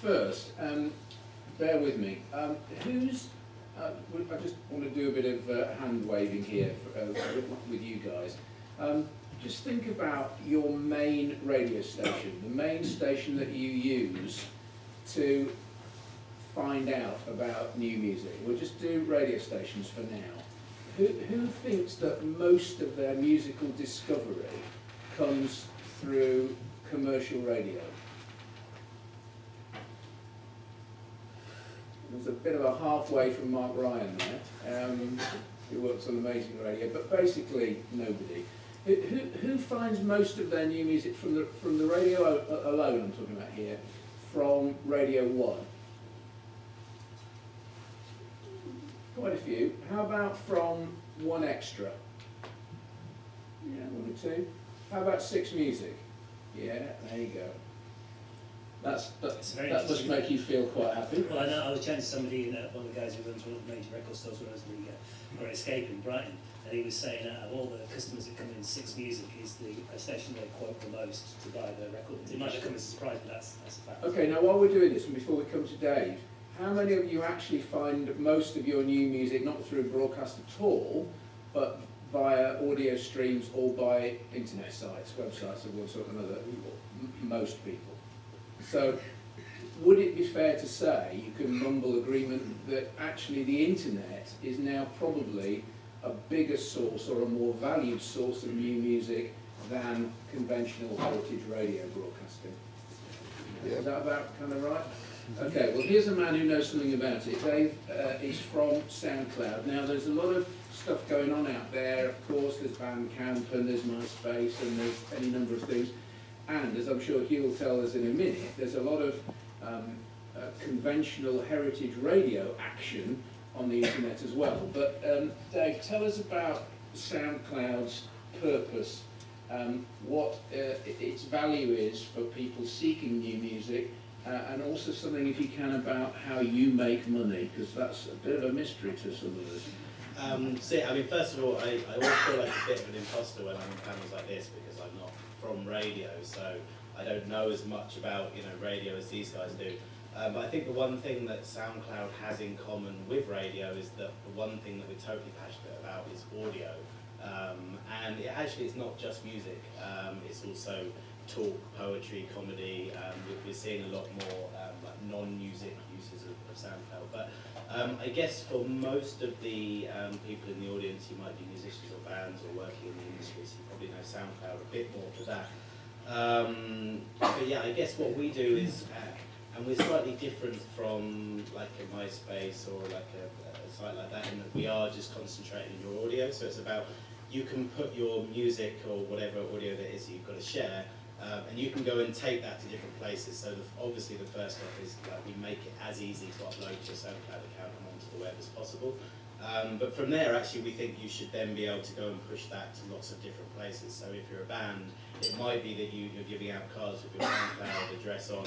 first, bear with me. Who's? I just want to do a bit of hand waving here with you guys. Just think about your main radio station, the main station that you use to find out about new music. We'll just do radio stations for now. Who thinks that most of their musical discovery comes through commercial radio? There's a bit of a halfway from Mark Ryan there, who works on Amazing Radio, but basically nobody. Who finds most of their new music from the radio alone, I'm talking about here, from Radio 1? Quite a few. How about from 1 Extra? Yeah, 1 or 2. How about 6 Music? Yeah, there you go. That must make you feel quite happy. Well, I know I was chatting to somebody, one of the guys who runs one of the major record stores when I was in the Great Escape in Brighton, and he was saying out of all the customers that come in, 6 Music is the station they quote the most to buy their records. It might not come as a surprise, but that's a fact. Okay, now while we're doing this, and before we come to Dave, how many of you actually find most of your new music not through broadcast at all, but via audio streams or by internet sites, websites of one sort or another? Most people. So, would it be fair to say, you can mumble agreement, that actually the internet is now probably a bigger source or a more valued source of new music than conventional heritage radio broadcasting? Is that about kind of right? Okay, well here's a man who knows something about it. Dave is from Soundcloud. Now there's a lot of stuff going on out there, of course. There's Bandcamp and there's MySpace and there's any number of things. And as I'm sure Huw will tell us in a minute, there's a lot of conventional heritage radio action on the internet as well. But Dave, tell us about SoundCloud's purpose, what its value is for people seeking new music, and also something, if you can, about how you make money, because that's a bit of a mystery to some of us. So yeah, I mean, first of all, I always feel like a bit of an imposter when I'm in panels like this, because I'm not from radio, so I don't know as much about radio as these guys do. But I think the one thing that SoundCloud has in common with radio is that the one thing that we're totally passionate about is audio. And it's not just music, it's also talk, poetry, comedy. We're seeing a lot more like non-music uses of SoundCloud. But I guess for most of the people in the audience, you might be musicians or bands or working in the industry, so you probably know SoundCloud a bit more for that. But yeah, I guess what we do is, and we're slightly different from like a MySpace or like a site like that, in that we are just concentrating on your audio. So it's about, you can put your music or whatever audio that is you've got to share, and you can go and take that to different places. So obviously the first step is like we make it as easy to upload to your SoundCloud account and onto the web as possible. But from there, actually, we think you should then be able to go and push that to lots of different places. So if you're a band, it might be that you're giving out cards with your SoundCloud address on.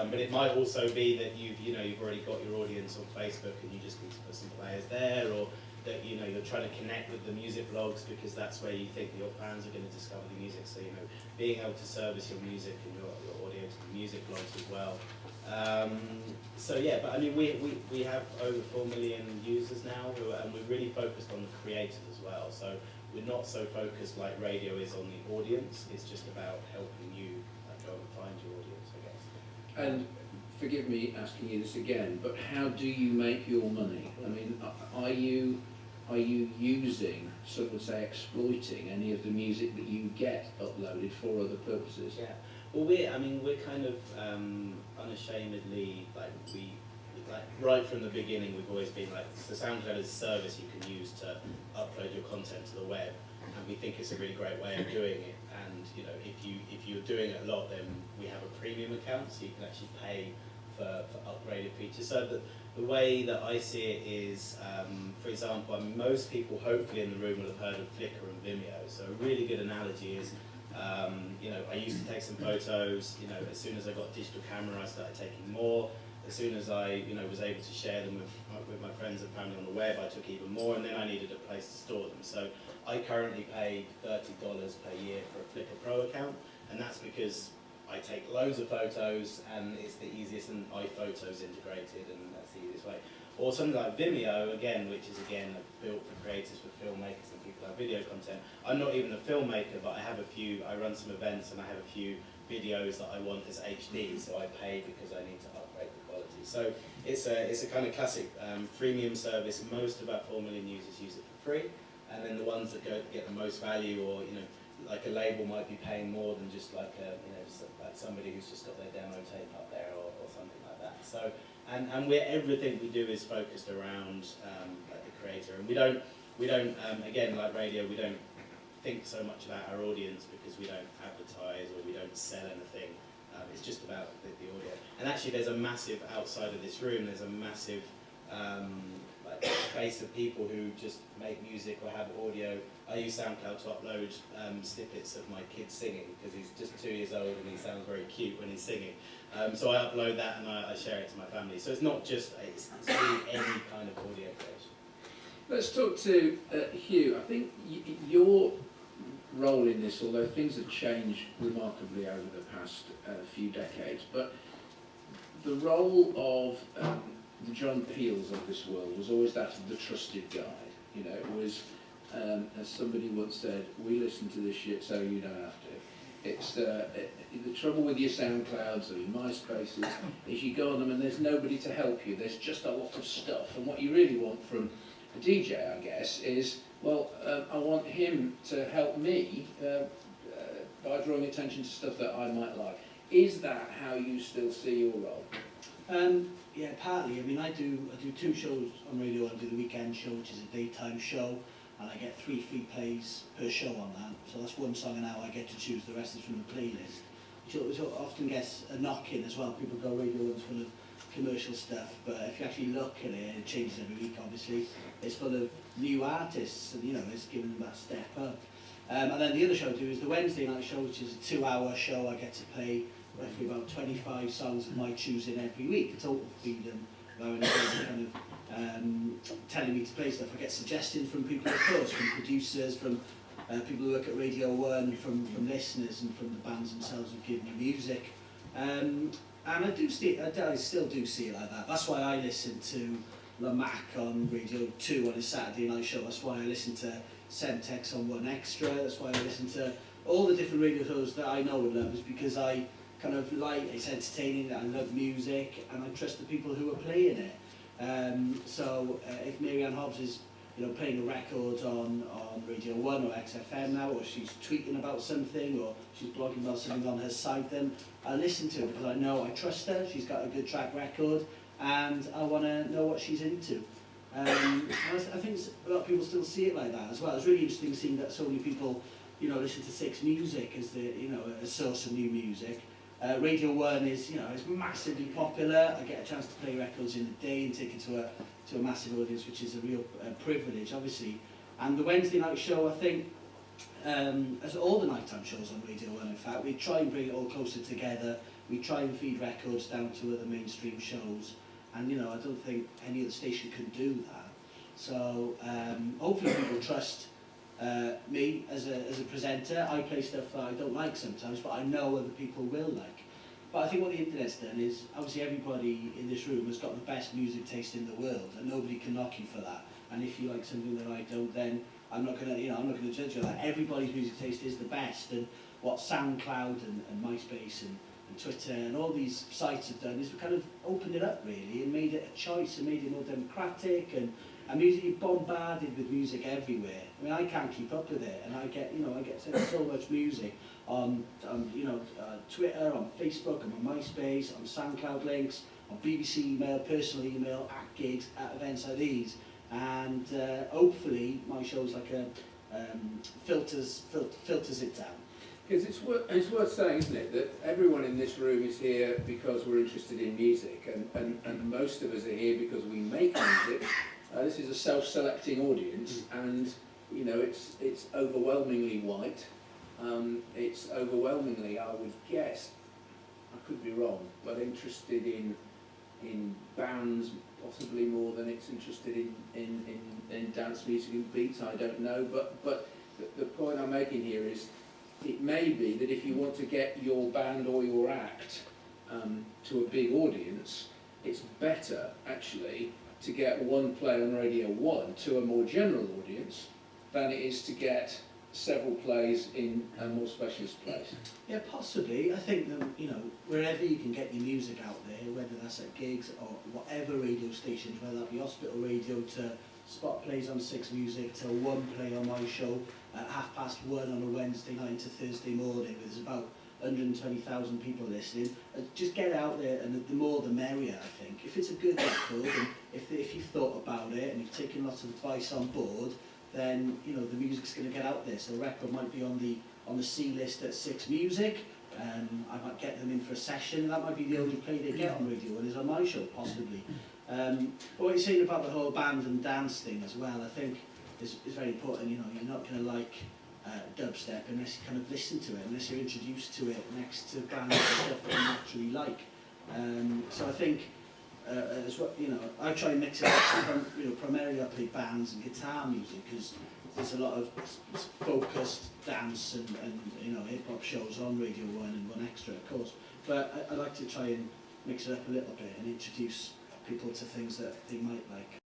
But it might also be that you've already got your audience on Facebook and you just need to put some players there, or that you're trying to connect with the music blogs because that's where you think your fans are going to discover the music. So being able to service your music and your audio to the music blogs as well. So yeah, but I mean we have over 4 million users now, and we're really focused on the creators as well. So we're not so focused like radio is on the audience. It's just about helping you go and find your audience, I guess. And forgive me asking you this again, but how do you make your money? I mean, are you using, some would say, exploiting any of the music that you get uploaded for other purposes? Yeah. Well, we're kind of unashamedly, right from the beginning, we've always been like, the SoundCloud is a service you can use to upload your content to the web, and we think it's a really great way of doing it. And if you're doing it a lot, then we have a premium account, so you can actually pay for upgraded features. So the way that I see it is, for example, most people hopefully in the room will have heard of Flickr and Vimeo. So a really good analogy is, I used to take some photos. As soon as I got a digital camera, I started taking more. As soon as I, was able to share them with my friends and family on the web, I took even more, and then I needed a place to store them. So I currently pay $30 per year for a Flickr Pro account, and that's because I take loads of photos, and it's the easiest and iPhoto's integrated, and that's the easiest way. Or something like Vimeo, again, which is again built for creators, for filmmakers and people who have video content. I'm not even a filmmaker, but I run some events and I have a few videos that I want as HD, so I pay because I need to upgrade the quality. So it's a kind of classic freemium service. Most of our 4 million users use it for free, and then the ones that get the most value, or like a label might be paying more than just like like somebody who's just got their demo tape up there or something like that. So and everything we do is focused around like the creator, and we don't again, like radio, we don't think so much about our audience because we don't advertise or we don't sell anything. It's just about the audio. And actually, there's a massive, outside of this room, there's a massive like base of people who just make music or have audio. I use Soundcloud to upload snippets of my kid singing because he's just 2 years old and he sounds very cute when he's singing. So I upload that and I share it to my family. So it's not just, it's really any kind of audio creation. Let's talk to Huw. I think your role in this, although things have changed remarkably over the past few decades, but the role of the John Peels of this world was always that of the trusted guide. It was, as somebody once said, we listen to this shit so you don't have to. It's the trouble with your Soundclouds or your MySpaces is you go on them and there's nobody to help you. There's just a lot of stuff, and what you really want from a DJ, I guess, is, well, I want him to help me by drawing attention to stuff that I might like. Is that how you still see your role? Yeah, partly. I mean, I do 2 shows on radio. I do the weekend show, which is a daytime show, and I get 3 free plays per show on that. So that's 1 song an hour. I get to choose, the rest is from the playlist. Which often gets a knock in as well. People go, radio one's full of commercial stuff, but if you actually look at it, it changes every week. Obviously, it's full of new artists, and it's giving them that step up. And then the other show I do is the Wednesday night show, which is a 2-hour show. I get to play roughly about 25 songs of my choosing every week. Total freedom, without anybody kind of telling me to play stuff. I get suggestions from people, of course, from producers, from people who work at Radio 1, from listeners, and from the bands themselves who give me music. And I still do see it like that. That's why I listen to La Mac on Radio 2 on his Saturday night show. That's why I listen to Semtex on 1 Extra. That's why I listen to all the different radio shows that I know and love, is because I kind of like, it's entertaining, I love music, and I trust the people who are playing it. So if Mary-Anne Hobbs is playing a record on Radio 1 or XFM now, or she's tweeting about something, or she's blogging about something on her site, then I listen to her because I know I trust her, she's got a good track record, and I want to know what she's into. And I think a lot of people still see it like that as well. It's really interesting seeing that so many people listen to Six Music as a source of new music. Radio 1 is massively popular. I get a chance to play records in the day and take it to a massive audience, which is a real privilege, obviously. And the Wednesday night show, I think, as all the nighttime shows on Radio 1, in fact, we try and bring it all closer together. We try and feed records down to other mainstream shows, and I don't think any other station can do that. So hopefully people trust me as a presenter. I play stuff that I don't like sometimes, but I know other people will like. But I think what the internet's done is, obviously everybody in this room has got the best music taste in the world, and nobody can knock you for that. And if you like something that I don't, then I'm not gonna judge you on that. Everybody's music taste is the best, and what SoundCloud and MySpace and Twitter and all these sites have done is kind of opened it up really, and made it a choice, and made it more democratic, and music, you're bombarded with music everywhere. I mean, I can't keep up with it, and I get sent so much music on Twitter, on Facebook, on my MySpace, on SoundCloud links, on BBC email, personal email, at gigs, at events like these, and hopefully my show's like filters it down. Because it's worth saying, isn't it, that everyone in this room is here because we're interested in music, and most of us are here because we make music. This is a self-selecting audience, and it's overwhelmingly white. It's overwhelmingly, I would guess, I could be wrong, but interested in bands possibly more than it's interested in dance music and beats. I don't know, but the point I'm making here is, it may be that if you want to get your band or your act to a big audience, it's better actually to get one play on Radio 1 to a more general audience than it is to get several plays in a more specialist place. Yeah, possibly. I think that, you know, wherever you can get your music out there, whether that's at gigs or whatever radio stations, whether that be hospital radio to spot plays on Six Music to one play on my show at 1:30 on a Wednesday night to Thursday morning, there's about 120,000 people listening. Just get out there, and the more the merrier, I think. If it's a good record, and if you've thought about it and you've taken lots of advice on board, then you know the music's going to get out there. So the record might be on the C list at Six Music. I might get them in for a session. That might be the only play they get on radio, and is on my show possibly. But what you're saying about the whole band and dance thing as well, I think is very important. You know, you're not going to like dubstep unless you kind of listen to it, unless you're introduced to it next to bands and stuff that you naturally like. So I think, as well, you know, I try and mix it up. From, you know, primarily I play bands and guitar music because there's a lot of focused dance and you know hip hop shows on Radio 1 and 1 Extra, of course. But I like to try and mix it up a little bit and introduce people to things that they might like.